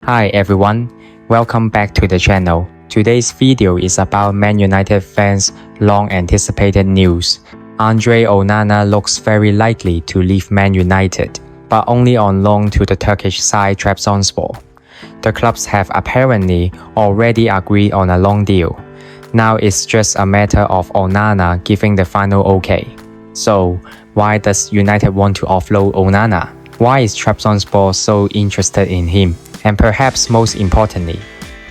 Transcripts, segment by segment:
Hi everyone, welcome back to the channel. Today's video is about Man United fans' long anticipated news. Andre Onana looks very likely to leave Man United, but only on loan to the Turkish side Trabzonspor. The clubs have apparently already agreed on a loan deal. Now it's just a matter of Onana giving the final okay. So, why does United want to offload Onana? Why is Trabzonspor so interested in him? And perhaps most importantly,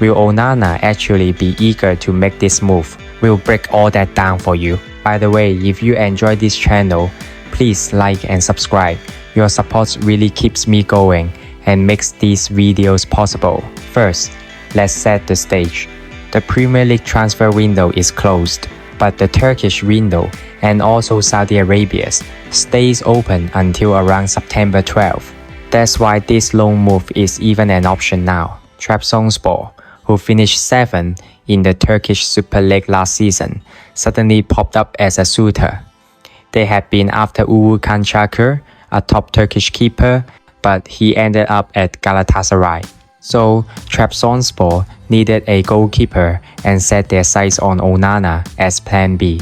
will Onana actually be eager to make this move? We'll break all that down for you. By the way, if you enjoy this channel, please like and subscribe. Your support really keeps me going and makes these videos possible. First, let's set the stage. The Premier League transfer window is closed, but the Turkish window and also Saudi Arabia's stays open until around September 12th. That's why this loan move is even an option now. Trabzonspor, who finished 7th in the Turkish Super League last season, suddenly popped up as a suitor. They had been after Oğuzhan Çakır, a top Turkish keeper, but he ended up at Galatasaray. So Trabzonspor needed a goalkeeper and set their sights on Onana as plan B,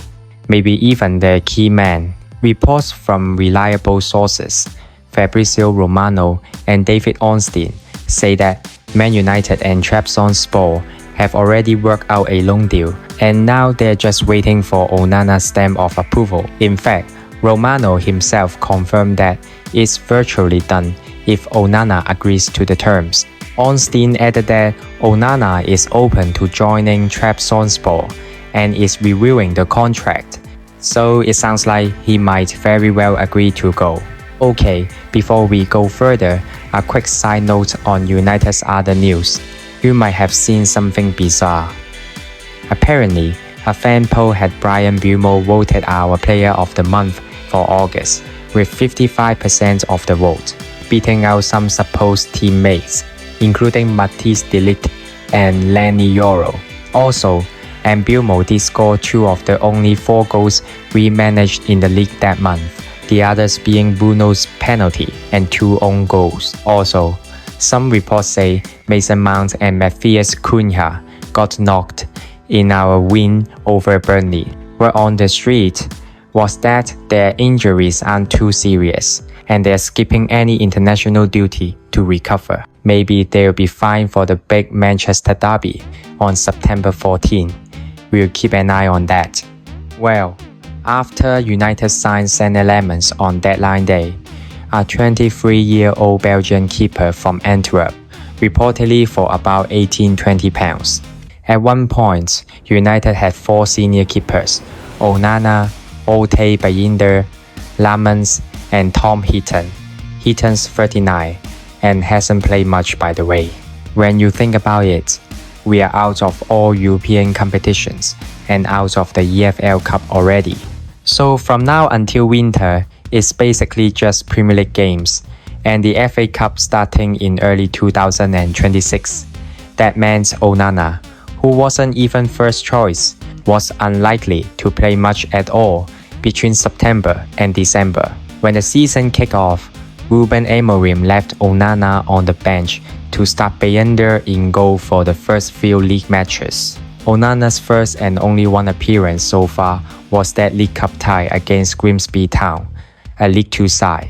maybe even their key man. Reports from reliable sources, Fabrizio Romano and David Ornstein, say that Man United and Trabzonspor have already worked out a loan deal, and now they're just waiting for Onana's stamp of approval. In fact, Romano himself confirmed that it's virtually done if Onana agrees to the terms. Ornstein added that Onana is open to joining Trabzonspor and is reviewing the contract, so it sounds like he might very well agree to go. Okay, before we go further, a quick side note on United's other news. You might have seen something bizarre. Apparently, a fan poll had Brian Bumo voted our Player of the Month for August, with 55% of the vote, beating out some supposed teammates, including Matthijs de Ligt and Lenny Yoro. Also, Bumo did score 2 of the only 4 goals we managed in the league that month, the others being Bruno's penalty and 2 own goals. Also, some reports say Mason Mount and Matthias Cunha got knocked in our win over Burnley. Word on the street was that their injuries aren't too serious and they're skipping any international duty to recover. Maybe they'll be fine for the big Manchester derby on September 14. We'll keep an eye on that. Well, after United signed Senne Lammens on deadline day, a 23-year-old Belgian keeper from Antwerp, reportedly for about £18-20. At one point, United had 4 senior keepers: Onana, Altay, Bayındır, Lammens, and Tom Heaton. Heaton's 39 and hasn't played much, by the way. When you think about it, we are out of all European competitions and out of the EFL Cup already. So from now until winter, it's basically just Premier League games, and the FA Cup starting in early 2026. That meant Onana, who wasn't even first choice, was unlikely to play much at all between September and December. When the season kicked off, Ruben Amorim left Onana on the bench to start Bayındır in goal for the first few league matches. Onana's first and only one appearance so far was that League Cup tie against Grimsby Town, a League 2 side,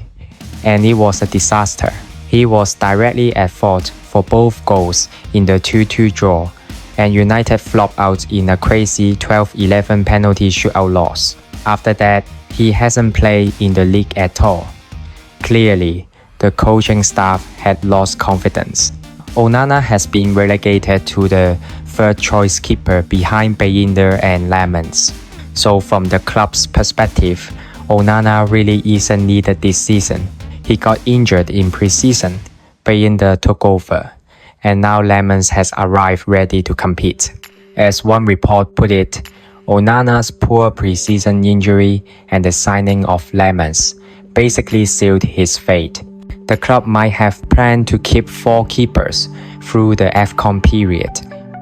and it was a disaster. He was directly at fault for both goals in the 2-2 draw, and United flopped out in a crazy 12-11 penalty shootout loss. After that, he hasn't played in the league at all. Clearly, the coaching staff had lost confidence. Onana has been relegated to the third-choice keeper behind Bayındır and Lammens. So from the club's perspective, Onana really isn't needed this season. He got injured in pre-season, Bayındır took over, and now Lammens has arrived ready to compete. As one report put it, Onana's poor pre-season injury and the signing of Lammens basically sealed his fate. The club might have planned to keep 4 keepers through the AFCON period,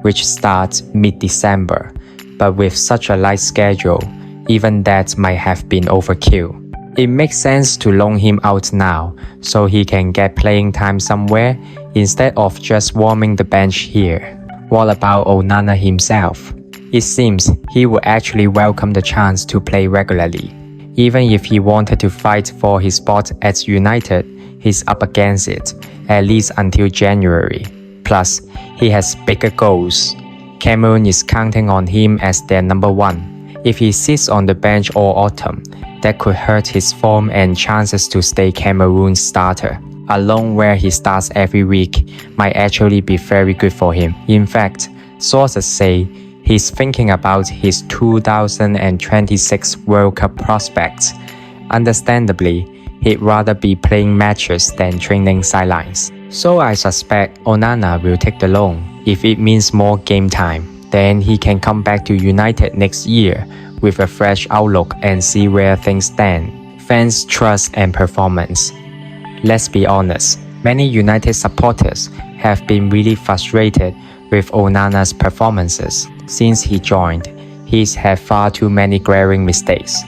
which starts mid-December, but with such a light schedule, even that might have been overkill. It makes sense to loan him out now, so he can get playing time somewhere instead of just warming the bench here. What about Onana himself? It seems he would actually welcome the chance to play regularly. Even if he wanted to fight for his spot at United, he's up against it, at least until January. Plus, he has bigger goals. Cameroon is counting on him as their number one. If he sits on the bench all autumn, that could hurt his form and chances to stay Cameroon's starter. A loan where he starts every week might actually be very good for him. In fact, sources say he's thinking about his 2026 World Cup prospects. Understandably, he'd rather be playing matches than training sidelines. So I suspect Onana will take the loan. If it means more game time, then he can come back to United next year with a fresh outlook and see where things stand. Fans' trust and performance. Let's be honest, many United supporters have been really frustrated with Onana's performances. Since he joined, he's had far too many glaring mistakes.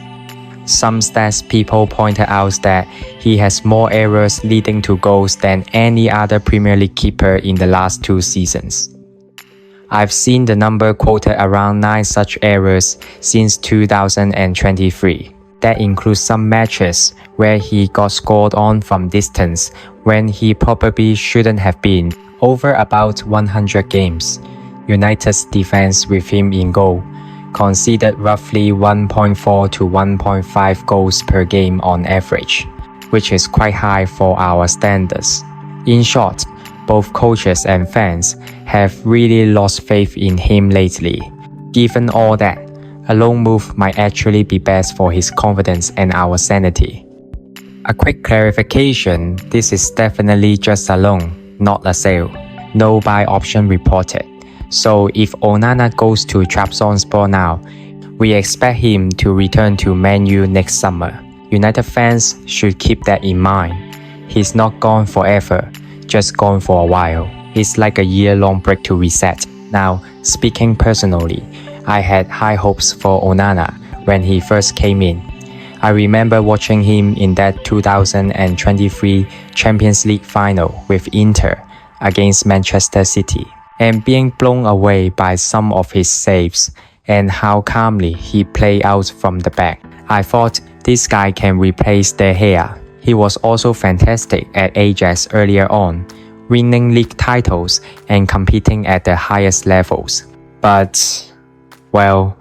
Some stats people pointed out that he has more errors leading to goals than any other Premier League keeper in the last 2 seasons. I've seen the number quoted around 9 such errors since 2023. That includes some matches where he got scored on from distance when he probably shouldn't have been. Over about 100 games, United's defense with him in goal conceded roughly 1.4 to 1.5 goals per game on average, which is quite high for our standards. In short, both coaches and fans have really lost faith in him lately. Given all that, a loan move might actually be best for his confidence and our sanity. A quick clarification, this is definitely just a loan, not a sale. No buy option reported. So if Onana goes to Trabzonspor now, we expect him to return to Man U next summer. United fans should keep that in mind. He's not gone forever, just gone for a while. It's like a year-long break to reset. Now, speaking personally, I had high hopes for Onana when he first came in. I remember watching him in that 2023 Champions League final with Inter against Manchester City, and being blown away by some of his saves and how calmly he played out from the back. I thought this guy can replace De Gea. He was also fantastic at Ajax earlier on, winning league titles and competing at the highest levels. But, well,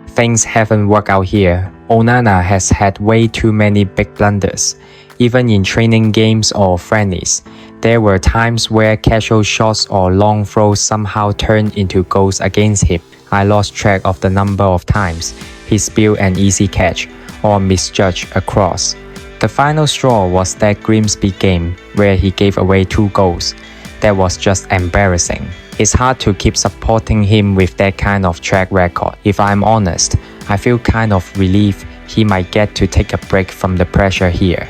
things haven't worked out here. Onana has had way too many big blunders. Even in training games or friendlies, there were times where casual shots or long throws somehow turned into goals against him. I lost track of the number of times he spilled an easy catch or misjudged a cross. The final straw was that Grimsby game where he gave away 2 goals. That was just embarrassing. It's hard to keep supporting him with that kind of track record. If I'm honest, I feel kind of relieved he might get to take a break from the pressure here.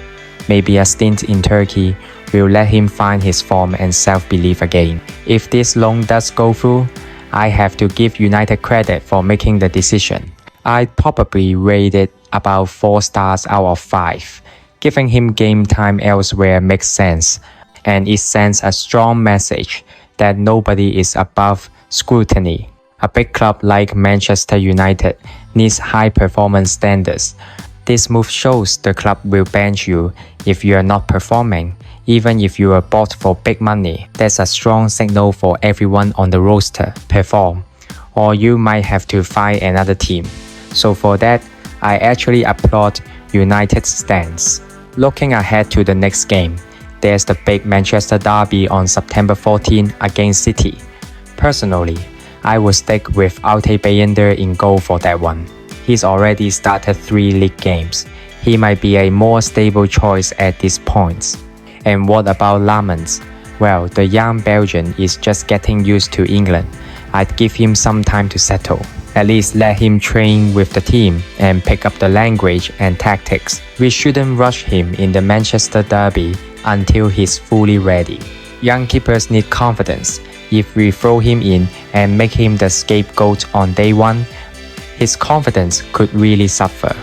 Maybe a stint in Turkey will let him find his form and self-belief again. If this loan does go through, I have to give United credit for making the decision. I'd probably rate it about 4 stars out of 5. Giving him game time elsewhere makes sense, and it sends a strong message that nobody is above scrutiny. A big club like Manchester United needs high performance standards. This move shows the club will bench you if you are not performing, even if you are bought for big money. That's a strong signal for everyone on the roster. Perform, or you might have to find another team. So for that, I actually applaud United's stance. Looking ahead to the next game, there's the big Manchester derby on September 14 against City. Personally, I would stick with Altay Bayındır in goal for that one. He's already started 3 league games. He might be a more stable choice at this point. And what about Lammens? Well, the young Belgian is just getting used to England. I'd give him some time to settle. At least let him train with the team and pick up the language and tactics. We shouldn't rush him in the Manchester derby until he's fully ready. Young keepers need confidence. If we throw him in and make him the scapegoat on day 1, his confidence could really suffer.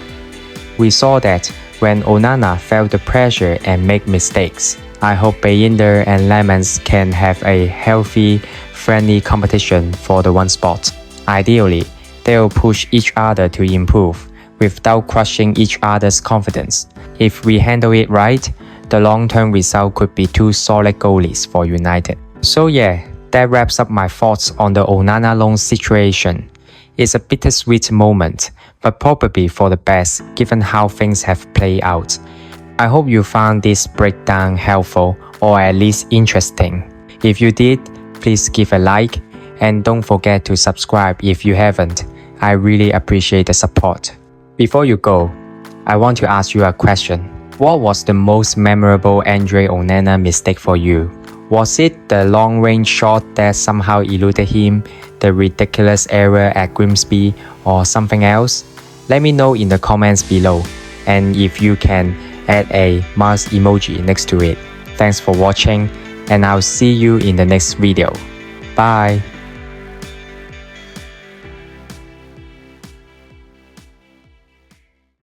We saw that when Onana felt the pressure and make mistakes. I hope Bayındır and Lammens can have a healthy, friendly competition for the one spot. Ideally, they will push each other to improve without crushing each other's confidence. If we handle it right, the long-term result could be two solid goalies for United. So yeah, that wraps up my thoughts on the Onana loan situation. It's a bittersweet moment, but probably for the best given how things have played out. I hope you found this breakdown helpful or at least interesting. If you did, please give a like and don't forget to subscribe if you haven't. I really appreciate the support. Before you go, I want to ask you a question. What was the most memorable Andre Onana mistake for you? Was it the long-range shot that somehow eluded him, the ridiculous error at Grimsby, or something else? Let me know in the comments below, and if you can, add a Mars emoji next to it. Thanks for watching, and I'll see you in the next video. Bye!